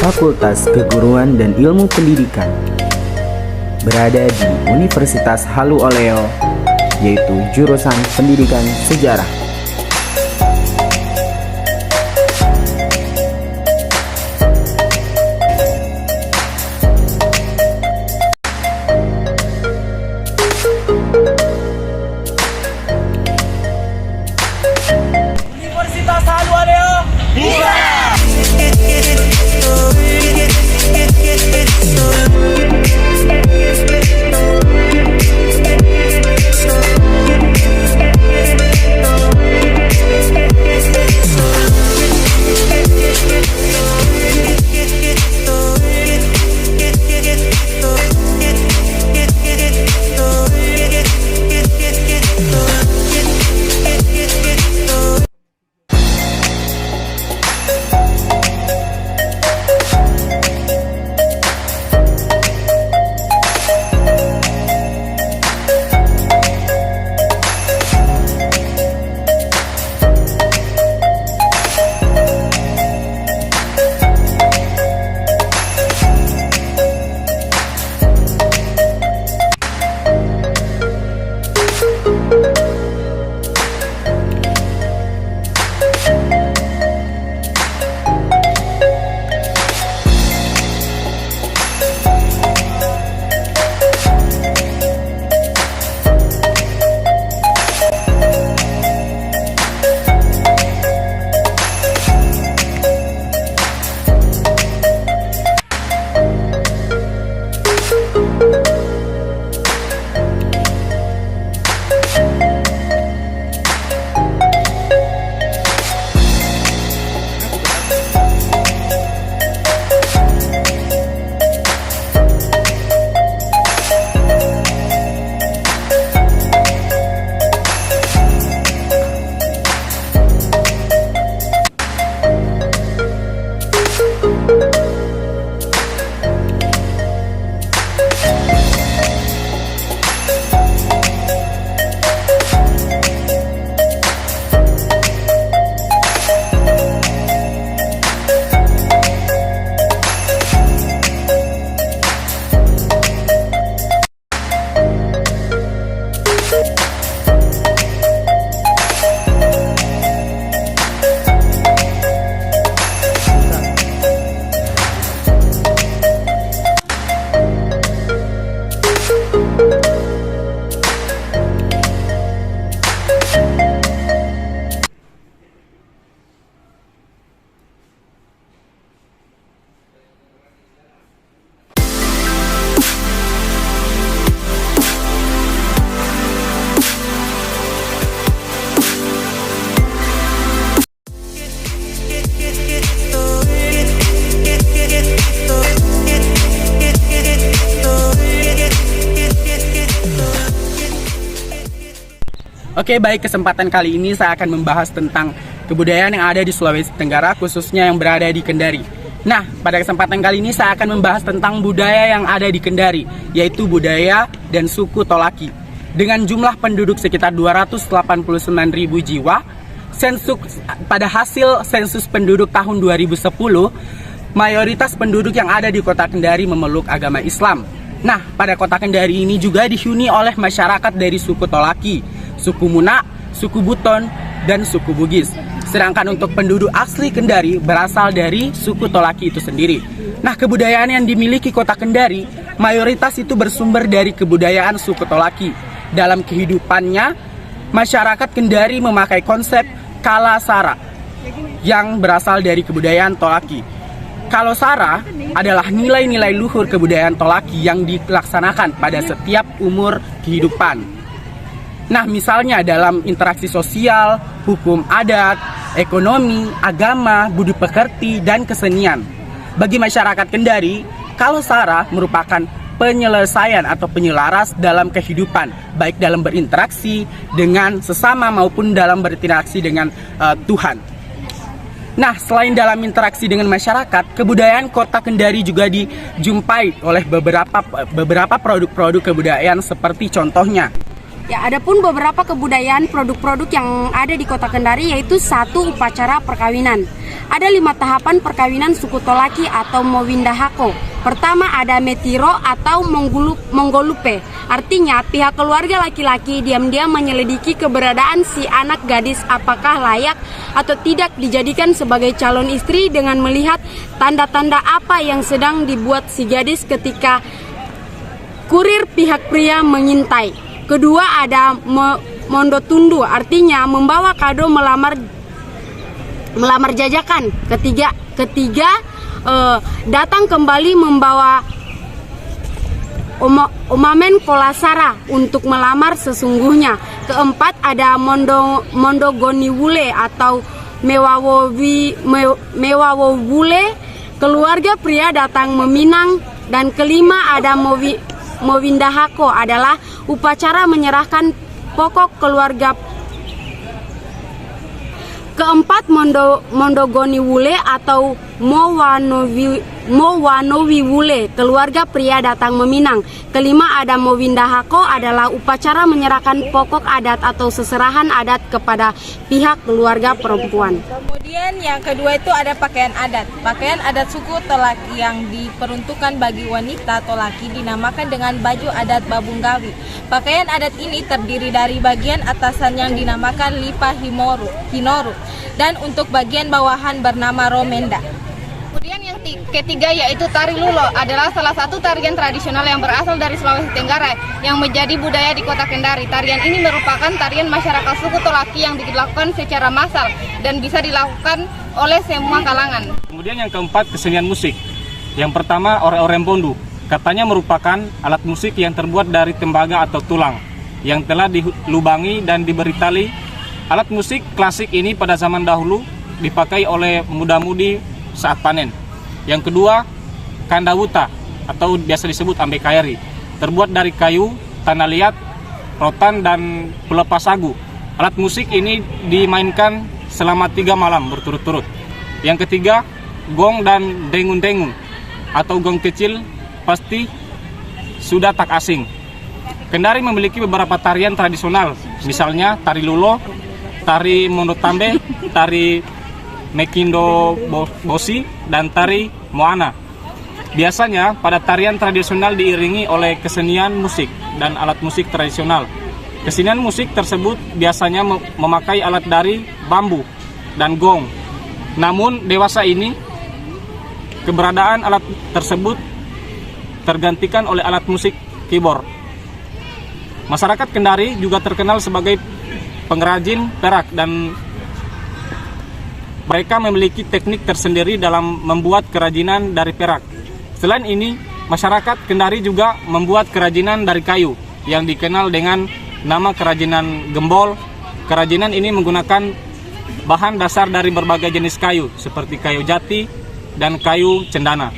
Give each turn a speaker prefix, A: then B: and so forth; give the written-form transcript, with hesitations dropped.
A: Fakultas Keguruan dan Ilmu Pendidikan berada di Universitas Halu Oleo, yaitu jurusan Pendidikan Sejarah.
B: Universitas Halu Oleo.
C: Oke, baik, kesempatan kali ini saya akan membahas tentang kebudayaan yang ada di Sulawesi Tenggara, khususnya yang berada di Kendari. Nah, pada kesempatan kali ini saya akan membahas tentang budaya yang ada di Kendari, yaitu budaya dan suku Tolaki. Dengan jumlah penduduk sekitar 289.000 jiwa, pada hasil sensus penduduk tahun 2010, mayoritas penduduk yang ada di kota Kendari memeluk agama Islam. Nah, pada kota Kendari ini juga dihuni oleh masyarakat dari suku Tolaki, suku Munak, suku Buton, dan suku Bugis. Sedangkan untuk penduduk asli Kendari berasal dari suku Tolaki itu sendiri. Nah, kebudayaan yang dimiliki kota Kendari mayoritas itu bersumber dari kebudayaan suku Tolaki. Dalam kehidupannya, masyarakat Kendari memakai konsep kalasara yang berasal dari kebudayaan Tolaki. Kalosara adalah nilai-nilai luhur kebudayaan Tolaki yang dilaksanakan pada setiap umur kehidupan. Nah, misalnya dalam interaksi sosial, hukum adat, ekonomi, agama, budi pekerti, dan kesenian. Bagi masyarakat Kendari, kalosara merupakan penyelesaian atau penyelaras dalam kehidupan, baik dalam berinteraksi dengan sesama maupun dalam berinteraksi dengan Tuhan. Nah, selain dalam interaksi dengan masyarakat, kebudayaan kota Kendari juga dijumpai oleh beberapa produk-produk kebudayaan seperti contohnya
D: Ya, adapun beberapa kebudayaan produk-produk yang ada di Kota Kendari yaitu 1. Upacara perkawinan. Ada 5 tahapan perkawinan suku Tolaki atau Mowindahako. Pertama ada Metiro atau Monggolupe. Artinya pihak keluarga laki-laki diam-diam menyelidiki keberadaan si anak gadis apakah layak atau tidak dijadikan sebagai calon istri dengan melihat tanda-tanda apa yang sedang dibuat si gadis ketika kurir pihak pria mengintai. Kedua ada Mondotundu, artinya membawa kado melamar jajakan. Ketiga datang kembali membawa Omamen Kolasara untuk melamar sesungguhnya. Keempat ada Mondogoniwule atau Mewawowule, keluarga pria datang meminang. Dan kelima ada Mowindahako adalah upacara menyerahkan pokok keluarga. Keempat Mondogoniwule atau Mowanowiwule, keluarga pria datang meminang. Kelima ada Mowindahako adalah upacara menyerahkan pokok adat atau seserahan adat kepada pihak keluarga perempuan.
E: Kemudian yang kedua itu ada pakaian adat. Pakaian adat suku Tolaki yang diperuntukkan bagi wanita Tolaki dinamakan dengan baju adat Babunggawi. Pakaian adat ini terdiri dari bagian atasan yang dinamakan lipa hinoru dan untuk bagian bawahan bernama romenda.
F: Kemudian yang ketiga yaitu tari lulo adalah salah satu tarian tradisional yang berasal dari Sulawesi Tenggara yang menjadi budaya di Kota Kendari. Tarian ini merupakan tarian masyarakat suku Tolaki yang dilakukan secara massal dan bisa dilakukan oleh semua kalangan.
G: Kemudian yang keempat, kesenian musik. Yang pertama, ore-orem pondu. Katanya merupakan alat musik yang terbuat dari tembaga atau tulang yang telah dilubangi dan diberi tali. Alat musik klasik ini pada zaman dahulu dipakai oleh muda-mudi saat panen. Yang kedua, kandawuta atau biasa disebut ambekayari, terbuat dari kayu, tanah liat, rotan, dan pelepas sagu. Alat musik ini dimainkan selama 3 malam berturut-turut. Yang ketiga, gong dan dengung-dengung atau gong kecil pasti sudah tak asing. Kendari memiliki beberapa tarian tradisional, misalnya tari lulo, tari mondotambe, tari mekindo bosi, dan tari moana. Biasanya pada tarian tradisional diiringi oleh kesenian musik dan alat musik tradisional. Kesenian musik tersebut biasanya memakai alat dari bambu dan gong. Namun dewasa ini keberadaan alat tersebut tergantikan oleh alat musik keyboard. Masyarakat Kendari juga terkenal sebagai pengrajin perak dan mereka memiliki teknik tersendiri dalam membuat kerajinan dari perak. Selain ini, masyarakat Kendari juga membuat kerajinan dari kayu yang dikenal dengan nama kerajinan gembol. Kerajinan ini menggunakan bahan dasar dari berbagai jenis kayu seperti kayu jati dan kayu cendana.